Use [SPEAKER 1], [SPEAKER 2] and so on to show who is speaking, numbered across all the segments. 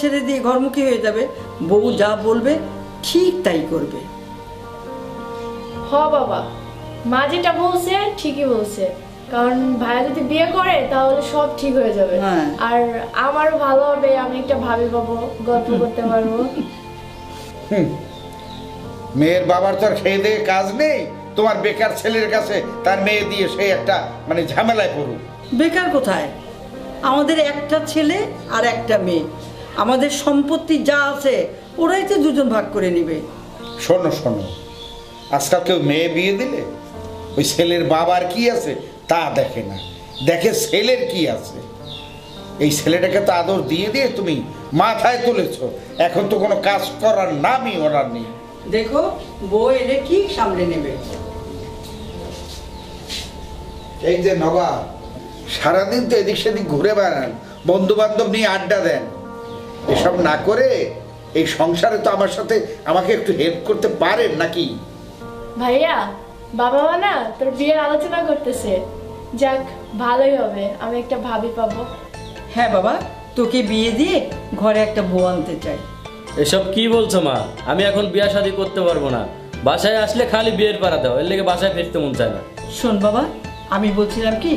[SPEAKER 1] ছেড়ে দিয়ে ঘরমুখী হয়ে যাবে। বউ যা বলবে ঠিক তাই করবে।
[SPEAKER 2] হ বাবা, মা যেটা বলছে ঠিকই বলছে, কারণ ভাইয়া যদি বিয়ে করে তাহলে সব ঠিক হয়ে যাবে।
[SPEAKER 1] হ্যাঁ।
[SPEAKER 2] আর আমারও ভালো হবে, আমি একটা ভাবি পাবো, গল্প করতে পারবো।
[SPEAKER 3] মেয়ের বাবার তো আর খেয়ে দিয়ে কাজ নেই, তোমার বেকার ছেলের কাছে তার মেয়ে দিয়ে সে একটা মানে ঝামেলায় পড়ুক।
[SPEAKER 1] বেকার কোথায়? আমাদের একটা ছেলে আর একটা মেয়ে, আমাদের সম্পত্তি যা আছে ওরাই তো দুজন ভাগ করে নিবে।
[SPEAKER 3] শোনো শোনো, আজকাল কেউ মেয়ে বিয়ে দিলে ওই ছেলের বাবার কি আছে তা দেখে না, দেখে ছেলের কি আছে। এই ছেলেটাকে তো আদর দিয়ে দিয়ে তুমি মাথায় তুলেছো, এখন তো কোনো কাজ করার নামই ওরার নেই।
[SPEAKER 1] দেখো বউ এলে ঠিক সামলে নেবে।
[SPEAKER 3] এই যে নবাব, সারাদিন তো এদিক সেদিক ঘুরে বেড়ান, বন্ধু বান্ধব নিয়ে আড্ডা দেন, এসব না করে এই সংসারে তো আমার সাথে আমাকে একটু হেল্প করতে পারেন নাকি?
[SPEAKER 2] ভাইয়া, বাবা মা না তোর বিয়ের আলোচনা করতেছে। যাক, ভালোই হবে, আমি একটা ভাবি পাবো।
[SPEAKER 1] হ্যাঁ বাবা, তোকে বিয়ে দিয়ে ঘরে একটা বউ আনতে চাই।
[SPEAKER 4] এসব কি বলছো মা? আমি এখন বিয়া শাদী করতে পারবো না। বাসায় আসলে খালি বিয়ের পাড়া দাও, এর লেগে বাসায় ফিরতে মন চায় না।
[SPEAKER 1] শোন বাবা, আমি বলছিলাম কি,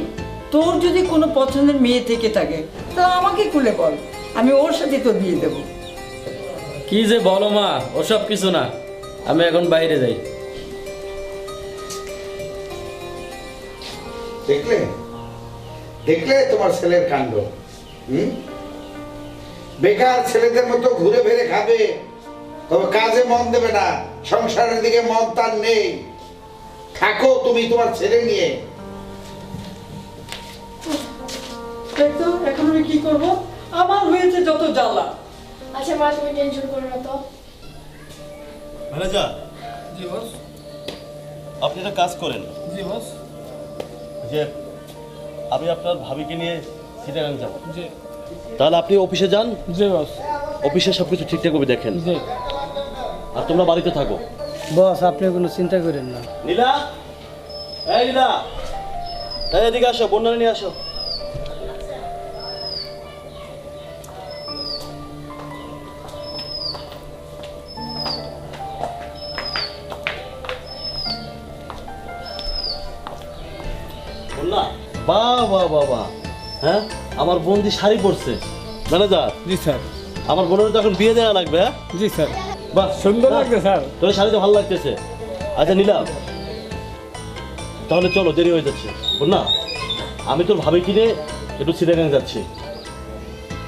[SPEAKER 1] তোর যদি কোনো পছন্দের মেয়ে থেকে থাকে তা আমাকে খুলে বল, আমি ওর সাথে তোর বিয়ে দেবো।
[SPEAKER 4] কি যে বলো মা, ওসব কিছু না, আমি এখন বাইরে যাই।
[SPEAKER 3] দেখলে দেখলে তোমার ছেলের কাণ্ড। বেকার ছেলেদের মতো ঘুরে ফিরে খাবে, তবে কাজে মন দেবে না, সংসারের দিকে মন তার নেই। থাকো তুমি তোমার ছেলে নিয়ে।
[SPEAKER 1] তো এখন আমি কি করবো? আমার হয়েছে যত জ্বালা।
[SPEAKER 2] আচ্ছা মা, তুমি টেনশন করো না তো।
[SPEAKER 5] ম্যানেজার,
[SPEAKER 6] জি বস।
[SPEAKER 5] আপনি একটা কাজ করেন,
[SPEAKER 6] জি বস।
[SPEAKER 5] যে আমি আপনার ভাবিকে নিয়ে চিটাগাং যাব,
[SPEAKER 6] জি
[SPEAKER 5] তাহলে আপনি অফিসে যান,
[SPEAKER 6] জি বস।
[SPEAKER 5] অফিসে সব কিছু ঠিকঠাক করে দেখেন,
[SPEAKER 6] জি
[SPEAKER 5] আর তোমরা বাড়িতে থাকো।
[SPEAKER 6] বস, আপনি কোনো চিন্তা করেন না।
[SPEAKER 5] নীলা, এই নীলা, এই এদিকে আসো, বন্যারে নিয়ে আসো। বন্যা, বাহ বাহ বাহ বাহ, হ্যাঁ আমার বন্দি শাড়ি পরছে। ম্যানেজার,
[SPEAKER 6] জি স্যার।
[SPEAKER 5] আমার বোনের তো এখন বিয়ে দেওয়া লাগবে। হ্যাঁ
[SPEAKER 6] জি স্যার।
[SPEAKER 5] বাহ,
[SPEAKER 6] সুন্দর লাগছে স্যার।
[SPEAKER 5] তোর শাড়িতে ভালো লাগতেছে। আচ্ছা নিলাম, তাহলে চলো, দেরি হয়ে যাচ্ছে। বল না, আমি তোর ভাবি কিনে একটু চিটাগাং যাচ্ছি,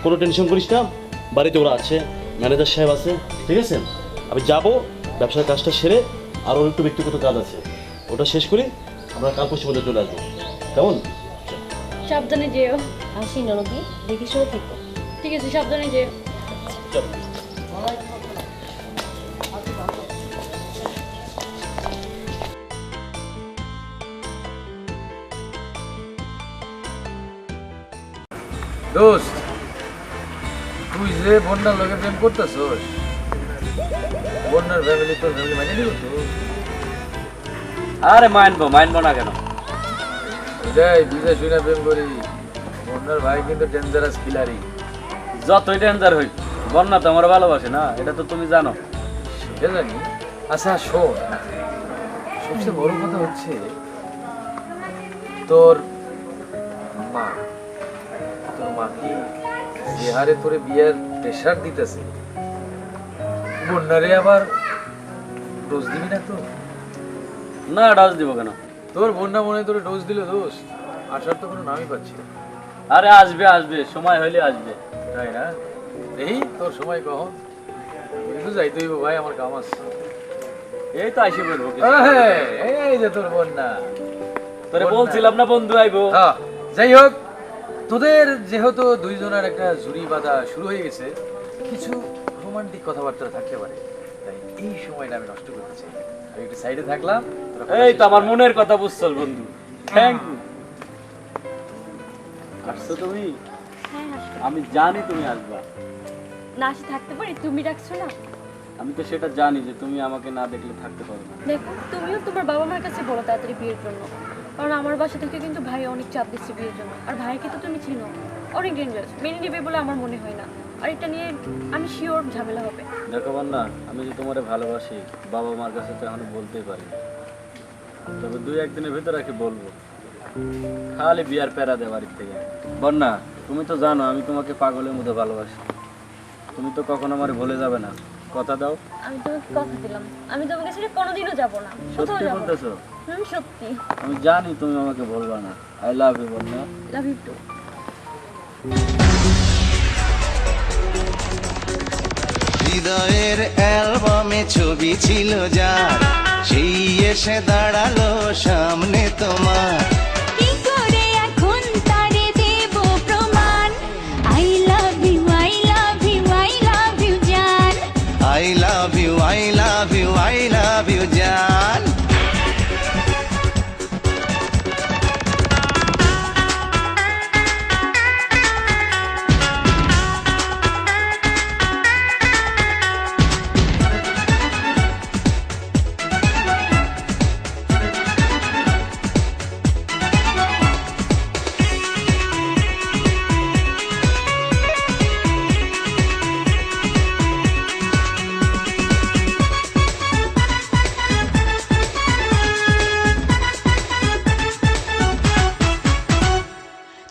[SPEAKER 5] কোনো টেনশন করিস না, বাড়িতে ওরা আছে, ম্যানেজার সাহেব আছে, ঠিক আছে? আমি যাব, ব্যবসার কাজটা সেরে, আর ওর একটু ব্যক্তিগত কাজ আছে, ওটা শেষ করি, আমরা কাল পরশু মধ্যে চলে আসবো, কেমন?
[SPEAKER 7] সাবধানে যেও। আসি নরকি, দেখি শুনে থেকো। ঠিক আছে, সাবধানে যেও।
[SPEAKER 5] চলো।
[SPEAKER 6] দোস্ত, তুই যে বন্যার লোকে প্রেম করতেছস, বন্যার ফ্যামিলি তোর ফ্যামিলি মানে নিব তো?
[SPEAKER 4] আরে মানবো না কেন?
[SPEAKER 6] যাই বুঝে শুনে প্রেম করি। বন্যার ভাই কিন্তু ডেঞ্জারাস কিলারি।
[SPEAKER 4] যতই ডেঞ্জার হই, বন্যা তো আমার ভালোবাসে না, এটা তো তুমি জানো।
[SPEAKER 6] সেটা জানি। আচ্ছা শোন, সবচেয়ে বড় কথা হচ্ছে তোর মা। তোর মা কি যে হারে তোরে বিয়ের প্রেশার দিতেছে, বন্যারে আবার ডোজ দিবি না তো?
[SPEAKER 4] না, ডাজ দিব কেন?
[SPEAKER 6] তোর বন্যা মনে তোরে ডোজ দিল দোষ, আসার তো কোনো নামই পাচ্ছি না।
[SPEAKER 4] আরে আসবে, সময় হইলে আসবে।
[SPEAKER 6] তাই না? এই তোর সময় কখন? কিন্তু যাইতে হইব ভাই, আমার কাম আছে।
[SPEAKER 4] এই তো আইসে বলবো।
[SPEAKER 6] এই যে তোর বন্যা,
[SPEAKER 4] তোরে বলছিলাম না বন্ধু আইবো।
[SPEAKER 6] যাই হোক, তোদের যেহেতু দুইজনের একটা জুরি বাঁধা শুরু হয়ে গেছে, কিছু রোমান্টিক কথাবার্তা থাকতে পারে, তাই এই সময়টা আমি নষ্ট করতে চাই। আমি একটু সাইডে থাকলাম।
[SPEAKER 4] এই তো আমার মনের কথা বুঝছল বন্ধু, থ্যাংক ইউ। আসছো তুমি?
[SPEAKER 7] হ্যাঁ, হাসো।
[SPEAKER 4] আমি জানি তুমি আসবা।
[SPEAKER 7] না আসে থাকতে পারি, তুমি ডাকছো না।
[SPEAKER 4] আমি তো সেটা জানি যে তুমি আমাকে না দেখলে থাকতে পারো না।
[SPEAKER 7] দেখো, তুমিও তোমার বাবা মার কাছে বলো তাড়াতাড়ি বিয়ের জন্য, কারণ আমার বাসা থেকে কিন্তু ভাই অনেক চাপ দিচ্ছে বিয়ের জন্য। আর ভাইকে তো তুমি চিনো, অনেক ডেঞ্জারাস, মেনে নেবে বলে আমার মনে হয় না। আর এটা নিয়ে আমি শিওর ঝামেলা হবে।
[SPEAKER 4] দেখো বন্যা, আমি যে তোমারে ভালোবাসি বাবা মার কাছে তো এখনো বলতেই পারি, তবে 2-1 দিনের ভিতরে কি বলবো। খালি বিয়ার প্যারা দে বাড়ির থেকে। বন্যা, তুমি তো জানো আমি তোমাকে পাগলের মতো ভালোবাসি, তুমি তো কখনো আমার ভুলে যাবে না, কথা দাও।
[SPEAKER 7] আমি তোমাকে কথা দিলাম, আমি তোমাকে ছেড়ে কোনোদিনও যাব না, কোথাও
[SPEAKER 4] সত্যি
[SPEAKER 7] যাব না।
[SPEAKER 4] বলতেছো?
[SPEAKER 7] সত্যি।
[SPEAKER 4] আমি জানি তুমি আমাকে বলবা না। I love you Bonya.
[SPEAKER 7] Love you too.
[SPEAKER 8] হৃদয়ের অ্যালবামে ছবি ছিল যার, সেই এসে দাঁড়ালো সামনে তোমার।
[SPEAKER 9] কি করে এখন তারে দেব প্রমাণ? I love you, I love you, I love you জান।
[SPEAKER 8] I love you, I love you, I love you জান।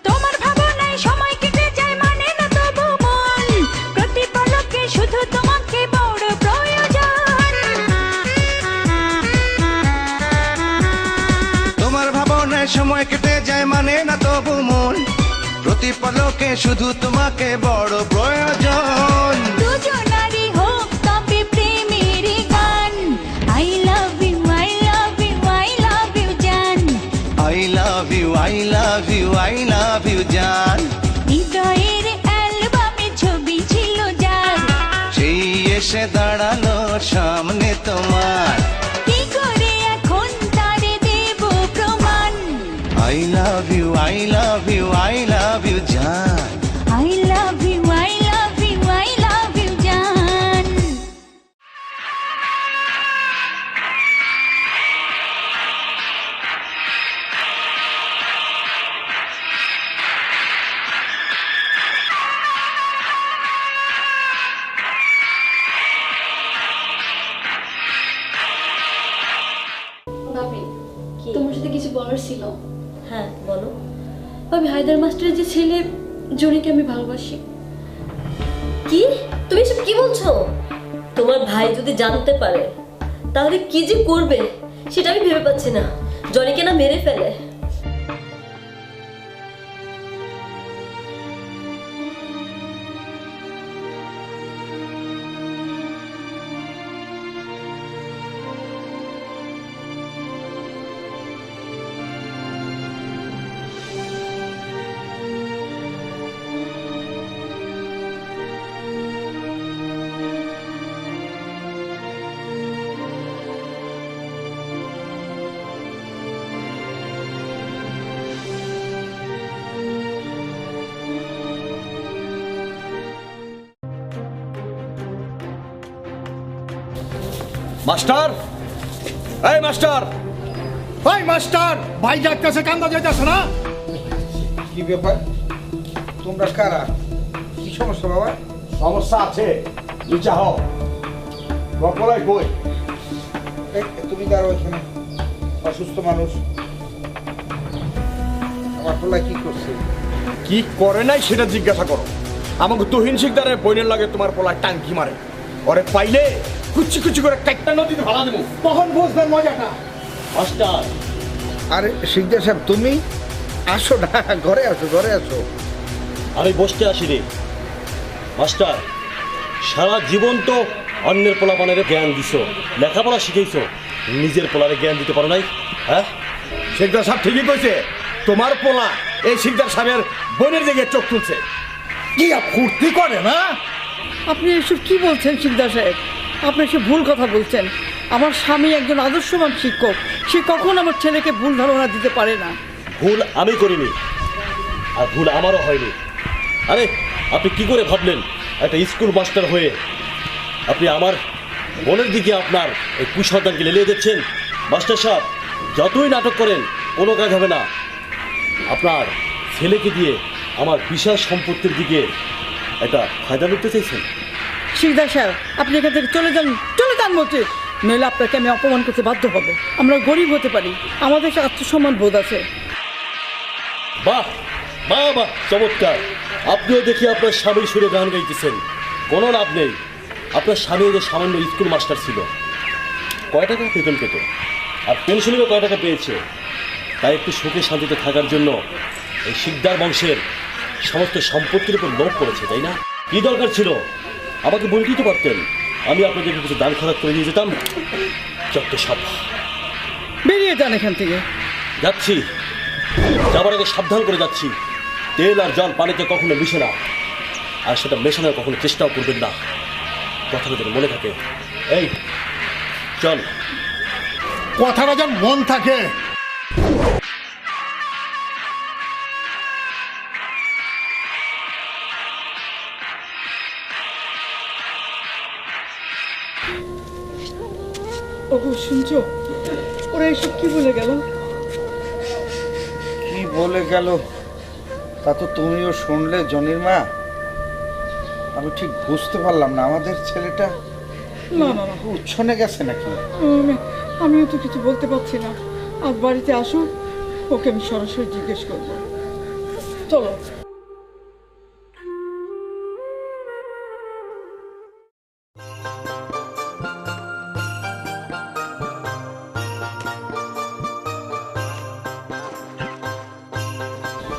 [SPEAKER 9] তোমার ভাবনায় সময় কেটে যায় মানে না তবু মন, প্রতি পলকে শুধু তোমাকে বড় প্রয়োজন।
[SPEAKER 8] তোমার ভাবনায় সময় কেটে যায় মানে না তবু মন, প্রতি পলকে শুধু তোমাকে বড় প্রয়োজন।
[SPEAKER 9] দুজনারই হোক তবে প্রেমের গান। I love you, I love you, I love you জান।
[SPEAKER 8] I love you, I love you, I love you জান।
[SPEAKER 9] হৃদয়ের অ্যালবামে ছবি ছিল যার,
[SPEAKER 8] সেই এসে দাঁড়ালো সামনে তোমার।
[SPEAKER 9] কি করে এখন তারে দেব প্রমাণ?
[SPEAKER 8] I love you, I love you, I love you জান।
[SPEAKER 9] I love you, I love you, I love you জান।
[SPEAKER 7] ভাবি, তোমার সাথে কিছু বলার ছিল।
[SPEAKER 10] হ্যাঁ বলো।
[SPEAKER 7] ভাবি, হায়দার মাস্টারের যে ছেলে জনিকে আমি ভালোবাসি।
[SPEAKER 10] কি তুমি এসব কি বলছো? তোমার ভাই যদি জানতে পারে তাহলে কি যে করবে সেটা আমি ভেবে পাচ্ছি না। জনিকে না মেরে ফেলে।
[SPEAKER 11] মাস্টার, এই মাস্টার, এই মাস্টার, ভাইজার কাছে কান্দা যাইতেছে না?
[SPEAKER 3] কি ব্যাপার? তোমরা কারা? কি সমস্যা বাবা?
[SPEAKER 11] সমস্যা আছে, নিচে হও। বকলাই কই?
[SPEAKER 3] তুমি দাঁড়াও এখানে, অসুস্থ মানুষ। আমার পোলা কি করছে?
[SPEAKER 11] কি করে নাই সেটা জিজ্ঞাসা করো। আমাকে তুহিন শিকদারের বইনের লাগে তোমার পোলা টাঙ্কি মারে। ওরে পাইলে কুচি কুচি করে কাটটা নদীতে ভাড়া দেবো, তখন বুঝবেন মজাটা।
[SPEAKER 5] মাস্টার,
[SPEAKER 3] আরে শিকদার সাহেব, তুমি আসো না, ঘরে আসো, ঘরে আসো।
[SPEAKER 5] আমি বসতে আসি রে। মাস্টার, সারা জীবন তো অন্যের পোলাপানের জ্ঞান দিছো, লেখাপড়া শিখেছো, নিজের পোলারে জ্ঞান দিতে পারো নাই? হ্যাঁ,
[SPEAKER 11] শিকদার সাহেব ঠিকই কইছে। তোমার পোলা এই শিকদার সাহেবের বোনের দিকে চোখ তুলছে। কি ফুর্তি করে না?
[SPEAKER 1] আপনি এসব কি বলছেন শিকদার সাহেব? আপনি এসব ভুল কথা বলছেন। আমার স্বামী একজন আদর্শবান শিক্ষক, সে কখন আমার ছেলেকে ভুল ধারণা দিতে পারে না।
[SPEAKER 5] ভুল আমি করিনি, আর ভুল আমারও হয়নি। আরে আপনি কি করে ভাবলেন একটা স্কুল মাস্টার হয়ে আপনি আমার বোনের দিকে আপনার এই কুসন্তানকে লেলিয়ে দিচ্ছেন? মাস্টার সাহেব, যতই নাটক করেন কোনো কাজ হবে না। আপনার ছেলেকে দিয়ে আমার বিশাল সম্পত্তির দিকে একটা ফায়দা লুটতে চাইছেন?
[SPEAKER 1] শিকদার সাহেব, আপনি এখান থেকে চলে যান বলছি, নইলে আপনাকে আমি অপমান করতে বাধ্য হব। আমরা গরিব হতে পারি, আমাদের আত্মসম্মান বোধ আছে।
[SPEAKER 5] বাহ বাহ বাহ, চমৎকার। আপনিও দেখি আপনার স্বামীর সুরে গান গাইতেছেন। কোনো লাভ নেই, আপনার স্বামী যে সামান্য স্কুল মাস্টার ছিল, কয় টাকা বেতন পেত, আর পেনশনেরও কয় টাকা পেয়েছে। তাই একটু সুখে শান্তিতে থাকার জন্য এই শিকদার বংশের সমস্ত সম্পত্তির উপর লোভ করেছে, তাই না? কি দরকার ছিল? আমাকে বলে দিতে পারতেন, আমি আপনাদেরকে কিছু দান খরচ করে নিয়ে যেতাম। যত সব,
[SPEAKER 1] বেরিয়ে যান এখান থেকে।
[SPEAKER 5] যাচ্ছি, যাবার আগে সাবধান করে যাচ্ছি, তেল আর জল পানিতে কখনো মিশে না, আর সেটা মেশানোর কখনো চেষ্টাও করবেন না। কথাটা যেন মনে থাকে। এই চল।
[SPEAKER 11] কথাটা যেন মন থাকে।
[SPEAKER 1] ওগো শুনছো, ওরা এসব কি বলে গেল?
[SPEAKER 3] কি বলে গেল তা তো তুমিও শুনলে জনির মা। আমি ঠিক বুঝতে পারলাম না, আমাদের ছেলেটা
[SPEAKER 1] না না না,
[SPEAKER 3] উচ্ছনে গেছে নাকি?
[SPEAKER 1] আমিও তো কিছু বলতে পারছি না। আজ বাড়িতে আসো, ওকে আমি সরাসরি জিজ্ঞেস করবো। চলো।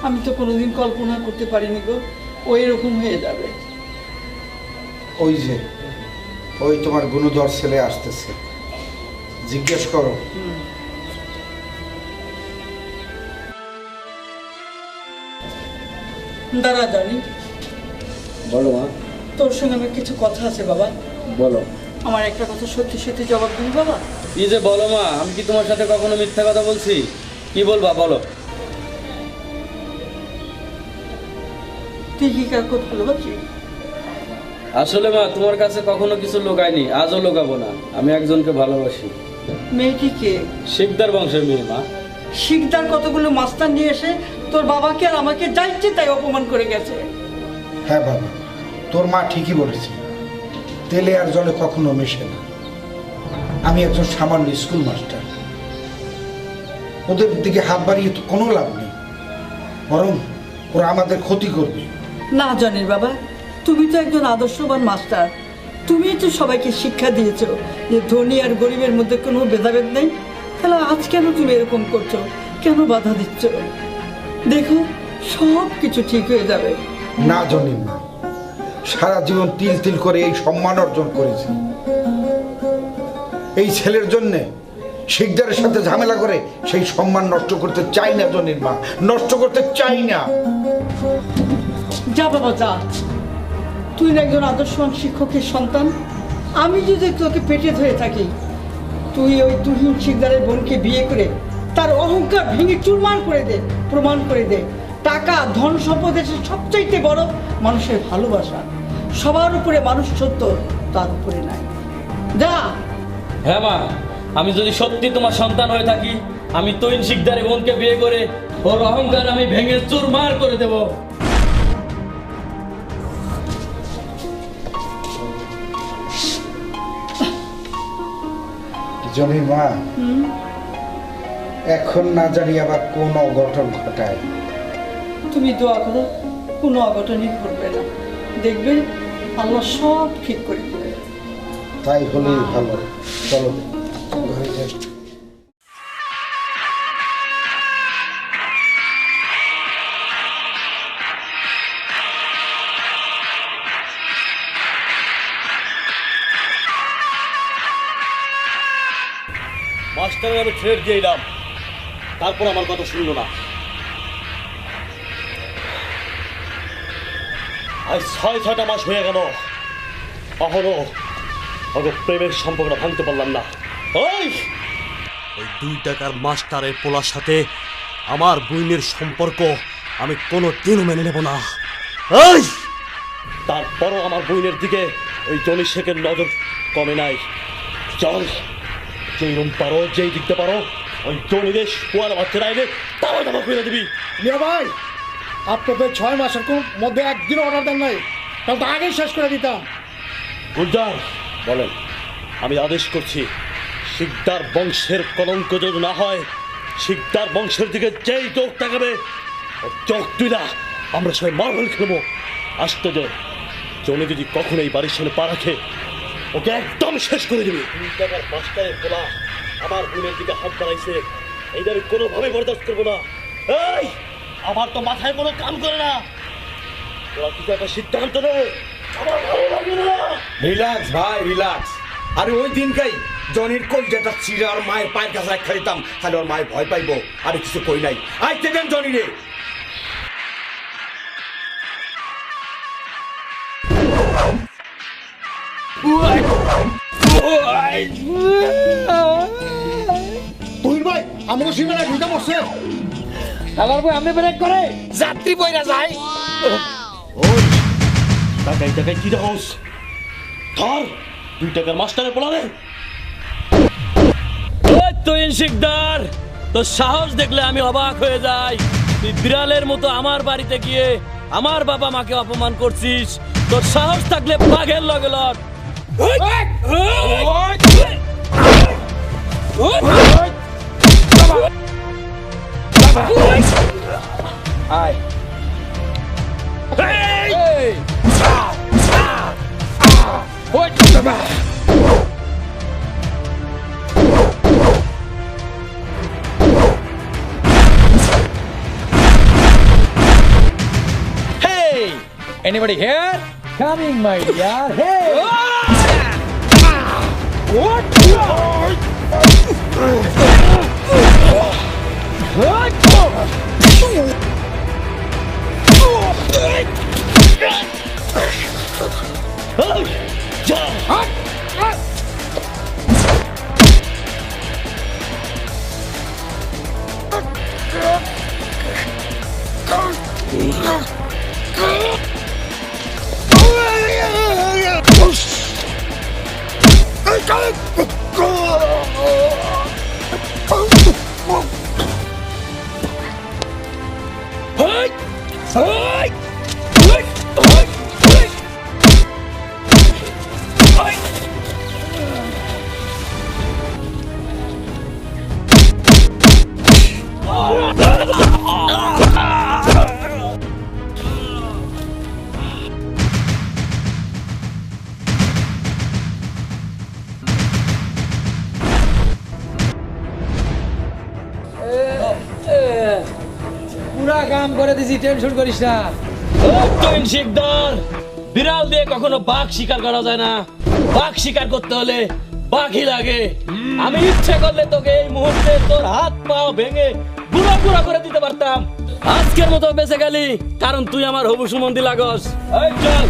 [SPEAKER 1] আমি তো কোনোদিন কল্পনা করতে পারিনি গো ও এরকম হয়ে যাবে।
[SPEAKER 3] ওই তোমার গুণধর ছেলে আসতেছে, জিজ্ঞেস করো।
[SPEAKER 1] দাঁড়া জানি।
[SPEAKER 4] বলো মা।
[SPEAKER 1] তোর সঙ্গে আমার কিছু কথা আছে বাবা।
[SPEAKER 4] বলো।
[SPEAKER 1] আমার একটা কথা সত্যি সত্যি জবাব দিবি বাবা?
[SPEAKER 4] কি যে বলো মা, আমি কি তোমার সাথে কখনো মিথ্যা কথা বলছি? কি বলবা বলো।
[SPEAKER 1] তুই কি কাকত ভালোবাসি?
[SPEAKER 4] আসলে মা, তোমার কাছে কখনো কিছু লুকাইনি, আজও লুকাবো না। আমি একজনকে ভালোবাসি।
[SPEAKER 1] মেয়েটি কে?
[SPEAKER 4] শিকদার বংশের মেয়ে মা।
[SPEAKER 1] শিকদার কতগুলো মাস্টার নিয়ে এসে তোর বাবাকে আর আমাকে যা ইচ্ছে তাই অপমান করে গেছে।
[SPEAKER 3] হ্যাঁ বাবা, তোর মা ঠিকই বলেছে, তেলে আর জলে কখনো মেশে না। আমি একজন সামান্য স্কুল মাস্টার, ওদের দিকে হাত বাড়িয়ে তো কোনো লাভ নেই, বরং ওরা আমাদের ক্ষতি করবে।
[SPEAKER 1] না জনির বাবা, তুমি তো একজন আদর্শবান মাস্টার, তুমি তো সবাইকে শিক্ষা দিয়েছো যে ধনী আর গরিবের মধ্যে কোনো ভেদাভেদ নেই। তাহলে আজ কেন তুমি এরকম করছো, কেন বাধা দিচ্ছ? দেখো সব কিছু ঠিক হয়ে যাবে।
[SPEAKER 3] না জনির মা, সারা জীবন তিল তিল করে এই সম্মান অর্জন করেছি, এই ছেলের জন্যে শিকদারের সাথে ঝামেলা করে সেই সম্মান নষ্ট করতে চাই না জনির মা, নষ্ট করতে চাই না।
[SPEAKER 1] যা বাবা যা, তুই না একজন আদর্শবান শিক্ষকের সন্তান। আমি যদি তোকে পেটে ধরে থাকি, তুই ওই তুহিন শিকদারের বোনকে বিয়ে করে তার অহংকার ভেঙে চুরমার করে দে, প্রমাণ করে দে টাকা ধন সম্পদ এসে সবচাইতে বড় মানুষের ভালোবাসা। সবার উপরে মানুষ সত্য, তার উপরে নাই। যা।
[SPEAKER 4] হ্যাঁ মা, আমি যদি সত্যি তোমার সন্তান হয়ে থাকি, আমি তুহিন শিকদারের বোনকে বিয়ে করে ওর অহংকার আমি ভেঙে চুরমার করে দেব।
[SPEAKER 3] জনির মা, এখন না জানি আবার কোন অঘটন ঘটায়।
[SPEAKER 1] তুমি দোয়া করো, কোনো অঘটনই ঘটবে না, দেখবে আল্লাহ সব ঠিক করে দেবে।
[SPEAKER 3] তাই হলেই ভালো। চলো ঘরে যাই।
[SPEAKER 5] মাস্টারের আমি থ্রেট দিয়ে এলাম, তারপর আমার কথা শুনলো না। আজ 6-6টা মাস হয়ে গেল, এখনো প্রেমের সম্পর্কটা ভাঙতে পারলাম না। ওই 2 টাকার মাস্টারের পোলার সাথে আমার বইনের সম্পর্ক আমি কোনো দিনও মেনে নেব না। এই তারপরও আমার বইনের দিকে ওই জনি শেখের নজর কমে নাই। চল, যেই রুম পারো, যেই দিকতে পারো, ওই জনিদের শোয়ার বাচ্চারা এনে তাও দামা করে দিবি।
[SPEAKER 11] মিয়া ভাই, আপনাদের 6 মাসের মধ্যে একদিন অর্ডার দেন নাই, তাহলে তো আগেই শেষ করে দিতাম।
[SPEAKER 5] গুলজার বলেন, আমি আদেশ করছি শিকদার বংশের কলঙ্ক যদি না হয়, শিকদার বংশের দিকে যেই চোখ তাকাবে চোখ তুইলা আমরা সবাই মার্বেল খেলবো। আসতে দে, জনে যদি কখনো এই বাড়ির সামনে পা রাখে ওকে একদম শেষ করে দিবি। 2 টাকার মাস্টারের পোলা আমার বোনের দিকে হাত বাড়াইছে, এইটা আমি কোনোভাবে বরদাস্ত করবো না। এই আমার তো মাথায় কোনো কাম করে না, তোরা কিছু একটা সিদ্ধান্ত নে, আমার ভালো লাগে না।
[SPEAKER 11] রিল্যাক্স ভাই, রিল্যাক্স। আরে ওই দিনকাই জনির কলজাটা চিরা আর মায়ের পায়ের কাছে রাখা দিতাম, তাহলে ওর মায়ের ভয় পাইবো। আরে কিছু কই নাই, আইতে দেন জনি রে। তুই ভাই আমাকে সীমানা ঢুকে পড়ছে।
[SPEAKER 6] আমার বই আমি ব্রেক করে যাত্রী বইরা যায়।
[SPEAKER 5] ওই টাকাই টাকাই কি রহস ধর, 2 টাকার মাস্টারের পোলারে।
[SPEAKER 12] ওই তুহিন শিকদার, তোর সাহস দেখলে আমি অবাক হয়ে যাই। তুই বিড়ালের মতো আমার বাড়িতে গিয়ে আমার বাবা মাকে অপমান করছিস। তোর সাহস থাকলে বাঘের লগে লড়।
[SPEAKER 6] আয় Anybody here? Coming, my dear. Hey! What? পুরা কাম করে দিছি, টেনশন করিস না।
[SPEAKER 12] তুহিন শিকদার, বিড়াল দিয়ে কখনো বাঘ শিকার করা যায় না। বাঘ শিকার করতে হলে বাঘই লাগে। আমি ইচ্ছে করলে তোকে এই মুহূর্তে তোর হাত পা ভেঙে গুঁড়া গুঁড়া করে দিতে পারতাম। আজকের মতো বেঁচে গেলি কারণ তুই আমার হবু সুমন্দি লাগস। এই চল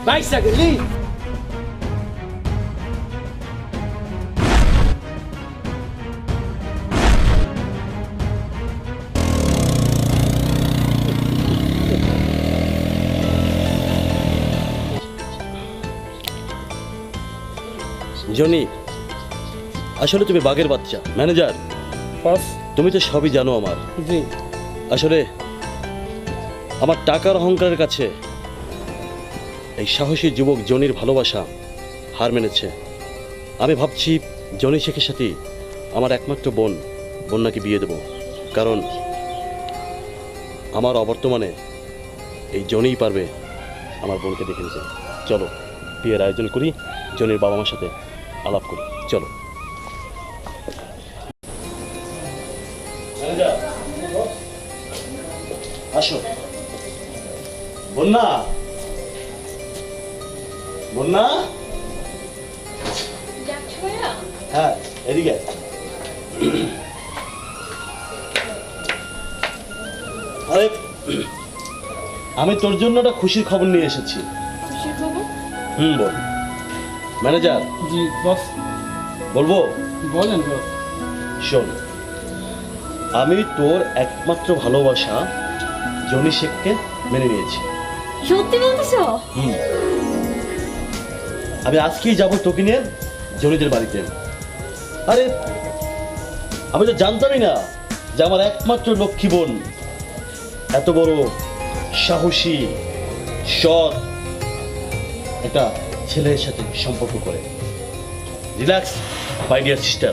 [SPEAKER 12] বাইসা গেলি।
[SPEAKER 5] জনি, আসলে তুমি বাঘের বাচ্চা। ম্যানেজার, তুমি তো সবই জানো আমার।
[SPEAKER 6] জি।
[SPEAKER 5] আসলে আমার টাকার অহংকারের কাছে এই সাহসী যুবক জনির ভালোবাসা হার মেনেছে। আমি ভাবছি জনি শেখের সাথে আমার একমাত্র বোন বন্যাকে বিয়ে দেব, কারণ আমার অবর্তমানে এই জনিই পারবে আমার বোনকে দেখে নিতে। চলো বিয়ের আয়োজন করি, জনির বাবা মার সাথে আলাপ করি। চলো। আসো। বন্যা, বন্যা, হ্যাঁ এদিকে। আরে আমি তোর জন্য একটা খুশির খবর নিয়ে এসেছি।
[SPEAKER 2] খুশির খবর?
[SPEAKER 5] বল। ম্যানেজার।
[SPEAKER 6] জি বস।
[SPEAKER 5] বলবো?
[SPEAKER 6] বলেন বস।
[SPEAKER 5] শোন, আমি তোর একমাত্র ভালোবাসা জনি শেখকে মেনে নিয়েছি।
[SPEAKER 7] সত্যি বলতেছো?
[SPEAKER 5] আমি আজকেই যাবো তোকে নিয়ে জনিদের বাড়িতে। আরে আমি তো জানতামই না যে আমার একমাত্র লক্ষ্মী বোন এত বড় সাহসী, সৎ একটা ছেলের সাথে সম্পর্ক করে। রিল্যাক্স মাই ডিয়ার সিস্টার,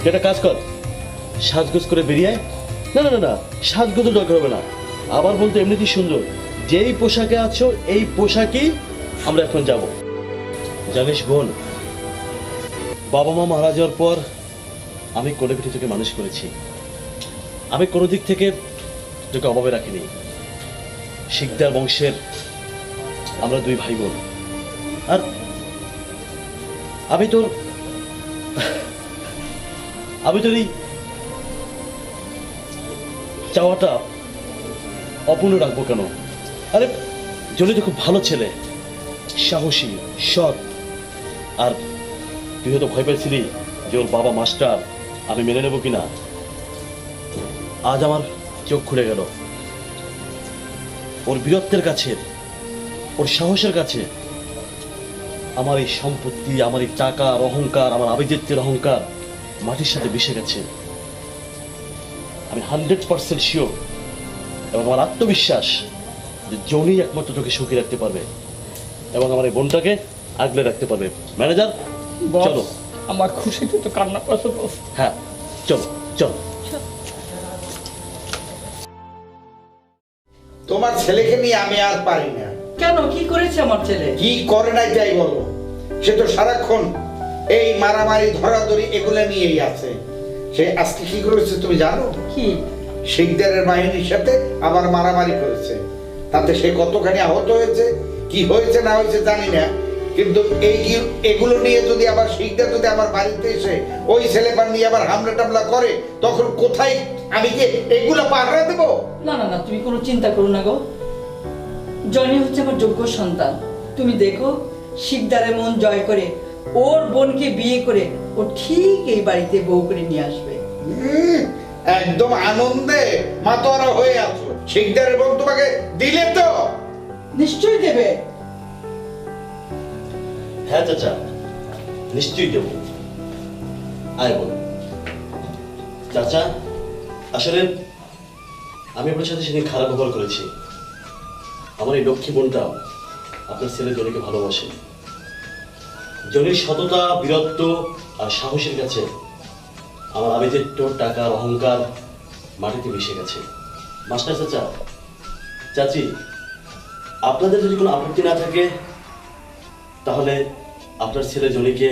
[SPEAKER 5] একটা কাজ কর, সাজগোজ করে বেরিয়ে আয়। না না না না, সাজগোজও দরকার হবে না, আবার বলতে এমনিতেই সুন্দর, যেই পোশাকে আছো এই পোশাকেই আমরা এখন যাব। জানিস বোন, বাবা মা মারা যাওয়ার পর আমি কোলে পিঠে তোকে মানুষ করেছি। আমি কোনো দিক থেকে তোকে অভাবে রাখিনি। শিকদার বংশের আমরা দুই ভাই বোন, আর আমি তোর এই চাওয়াটা অপূর্ণ রাখবো কেন? আরে জনি তো খুব ভালো ছেলে, সাহসী, সৎ। আর তুই হয়তো ভয় পেয়েছিলি যে ওর বাবা মাস্টার, আমি মেনে নেব কিনা। আজ আমার চোখ খুলে গেল। ওর বীরত্বের কাছে, ওর সাহসের কাছে আমার এই সম্পত্তি, আমার এই টাকার অহংকার, আমার আভিজাত্যের অহংকার মাটির সাথে মিশে গেছে। আমি 100% শিওর এবং আমার আত্মবিশ্বাস যে জনি একমাত্র তোকে সুখী রাখতে পারবে এবং আমার এই বোনটাকে আগলে রাখতে পারবে। ম্যানেজার চলো।
[SPEAKER 1] আমার খুশিতে তো কান্না পাচ্ছে বস।
[SPEAKER 5] হ্যাঁ চলো চলো।
[SPEAKER 3] তোমার ছেলেকে নিয়ে আমি আর পারি না।
[SPEAKER 1] কেন, কি করেছে আমার ছেলে?
[SPEAKER 3] কি করে নাই তাই বলো। সে তো সারাক্ষণ এই মারামারি ধরাধরি এগুলো নিয়েই আছে। সে আজকে কি করেছে তুমি জানো?
[SPEAKER 1] কি?
[SPEAKER 3] শিকদারের বাহিনীর সাথে আবার মারামারি করেছে। তাতে সে কতখানি আহত হয়েছে, কি হয়েছে না হয়েছে জানি না, কিন্তু এগুলো নিয়ে যদি আবার শিকদার যদি আমার বাড়িতে এসে ওই ছেলেপার নিয়ে আবার হামলা টামলা করে, তখন কোথায় আমি কি এগুলো পাহারা দেবো?
[SPEAKER 1] না না না, তুমি কোনো চিন্তা করো না গো। জনি হচ্ছে আমার যোগ্য সন্তান। তুমি দেখো, শিকদারের মন জয় করে ওর বোনকে বিয়ে করে ও ঠিক এই বাড়িতে বউ করে নিয়ে আসবে।
[SPEAKER 3] একদম আনন্দে মাতোয়ারা হয়ে আছো। শিকদারের বোন তোমাকে দিলে তো?
[SPEAKER 1] নিশ্চয়ই দেবে।
[SPEAKER 5] হ্যাঁ চাচা, নিশ্চয়ই দেব। আয় বল চাচা, আসলে আমি আপনার সাথে সেদিন খারাপ ব্যবহার করেছি। আমার এই লক্ষ্মী বোনটা আপনার ছেলে জনিকে ভালোবাসে। জনির সততা, বীরত্ব আর সাহসের কাছে আমার আভিজাত্য, টাকার অহংকার মাটিতে মিশে গেছে। মাস্টার চাচা, চাচি, আপনাদের যদি কোনো আপত্তি না থাকে তাহলে আপনার ছেলে জনিকে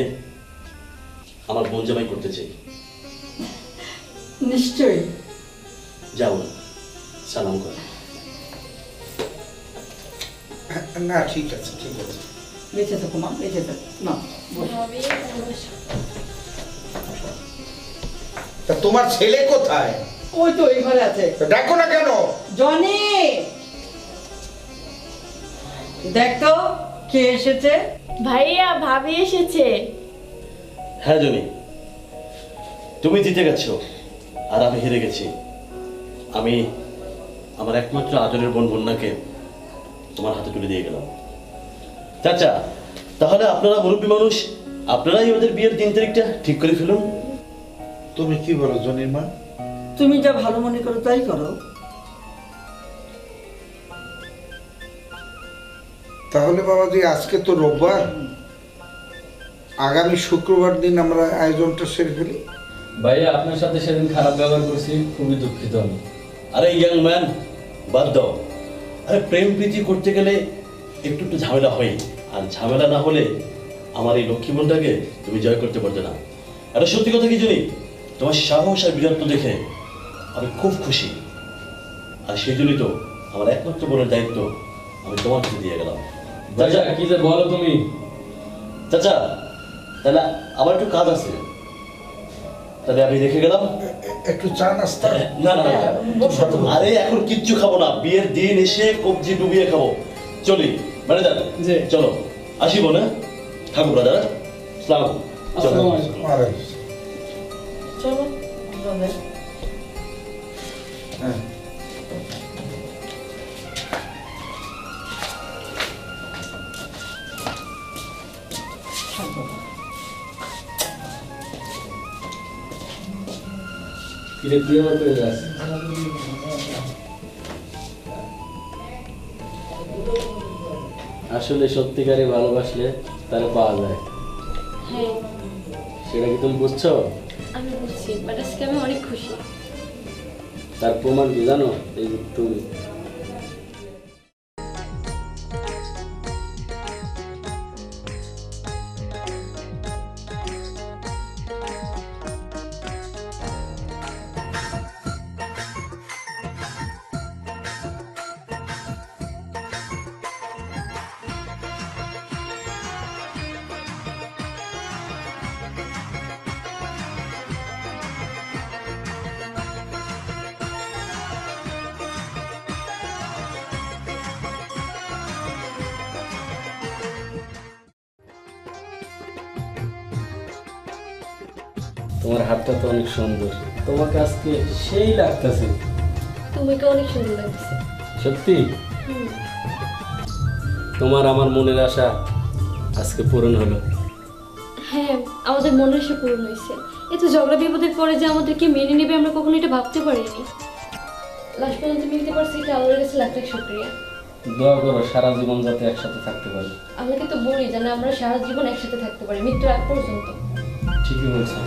[SPEAKER 5] আমার বোন জামাই করতে চাই।
[SPEAKER 1] নিশ্চয়ই।
[SPEAKER 5] যাও না, সালাম কর।
[SPEAKER 3] না ঠিক আছে, ঠিক আছে।
[SPEAKER 1] বেঁচে থাকো মা, বেঁচে থাকো। না
[SPEAKER 3] তা তোমার ছেলে কোথায়?
[SPEAKER 1] ওই তো এই ঘরে আছে।
[SPEAKER 3] ডাকো না কেন?
[SPEAKER 1] জনি, দেখ তো কে এসেছে।
[SPEAKER 2] ভাইয়া, ভাবি এসেছে।
[SPEAKER 5] হ্যাঁ জনি, তুমি জিতে গেছো আর আমি হেরে গেছি। আমি আমার একমাত্র আদরের বোন বন্যাকে তোমার হাতে তুলে দিয়ে গেলাম। চাচা, তাহলে আপনারা মুরব্বী মানুষ, আপনারাই ওদের বিয়ের দিন তারিখটা ঠিক করে ফেলুন।
[SPEAKER 3] তুমি কি বলো জনির মা?
[SPEAKER 1] তুমি যা ভালো মনে করো তাই করো।
[SPEAKER 3] তাহলে বাবাজি, আজকে তো রোববার, আগামী শুক্রবার দিন আমরা আয়োজনটা সেরে ফেলি।
[SPEAKER 4] ভাইয়া, আপনার সাথে সেদিন খারাপ ব্যবহার করছি, খুবই দুঃখিত আমি।
[SPEAKER 5] আরে ইয়াং ম্যান, বাদ দাও। আরে প্রেম প্রীতি করতে গেলে একটু একটু ঝামেলা হয়, আর ঝামেলা না হলে আমার এই লক্ষ্মী বোনটাকে তুমি জয় করতে পারতে না। এটা সত্যি কথা কি জানি, তোমার সাহস আর বীরত্ব দেখে আমি খুব খুশি। আর সেই জন্যই তো আমার একমাত্র বোনের দায়িত্ব আমি তোমার কাছে দিয়ে গেলাম।
[SPEAKER 4] চাচা, কি যে বলো তুমি।
[SPEAKER 5] চাচা, তাহলে আমার একটু কাজ আছে, তাহলে আমি রেখে গেলাম।
[SPEAKER 3] একটু চা নাস্তা?
[SPEAKER 5] না না না, আরে এখন কিচ্ছু খাবো না, বিয়ের দিন এসে কবজি ডুবিয়ে খাবো। চলি ম্যানেজার, চলো আসি বোন। থাকো ব্রাদার, সালাম। চলো
[SPEAKER 1] চলো।
[SPEAKER 3] হ্যাঁ।
[SPEAKER 4] কিরে, তুই আমার পেয়ে যাস।
[SPEAKER 12] আসলে সত্যিকারে ভালোবাসলে তারা পাওয়া যায়।
[SPEAKER 7] হ্যাঁ
[SPEAKER 12] সেটা কি তুমি বুঝছো?
[SPEAKER 7] আমি বুঝছি, বাট আজকে আমি অনেক খুশি।
[SPEAKER 12] তার প্রমাণ কি জানো? এই যে তুমি। তোমার হাতটা তো অনেক সুন্দর, তোমাকে আজকে সেই লাগতেছে।
[SPEAKER 7] তোমাকে অনেক সুন্দর লাগছে।
[SPEAKER 12] সত্যি? তোমার আমার মনের আশা আজকে পূরণ হলো।
[SPEAKER 7] হ্যাঁ, আমাদের মনের আশা পূরণ হয়েছে। এই তো ঝগড়া বিপদের পরে যে আমাদেরকে মেনে নেবে আমরা কখনো এটা ভাবতে পারিনি। লাস্ট পর্যন্ত মিলতে পারছি, এটা আল্লাহর কাছে লাখ লাখ শুকরিয়া।
[SPEAKER 12] দোয়া করো সারা জীবন যাতে একসাথে থাকতে পারি।
[SPEAKER 7] আমাকে তো বলি যেন আমরা সারা জীবন একসাথে থাকতে পারি, মৃত্যুর আগ পর্যন্ত।
[SPEAKER 12] ঠিকই বলছো।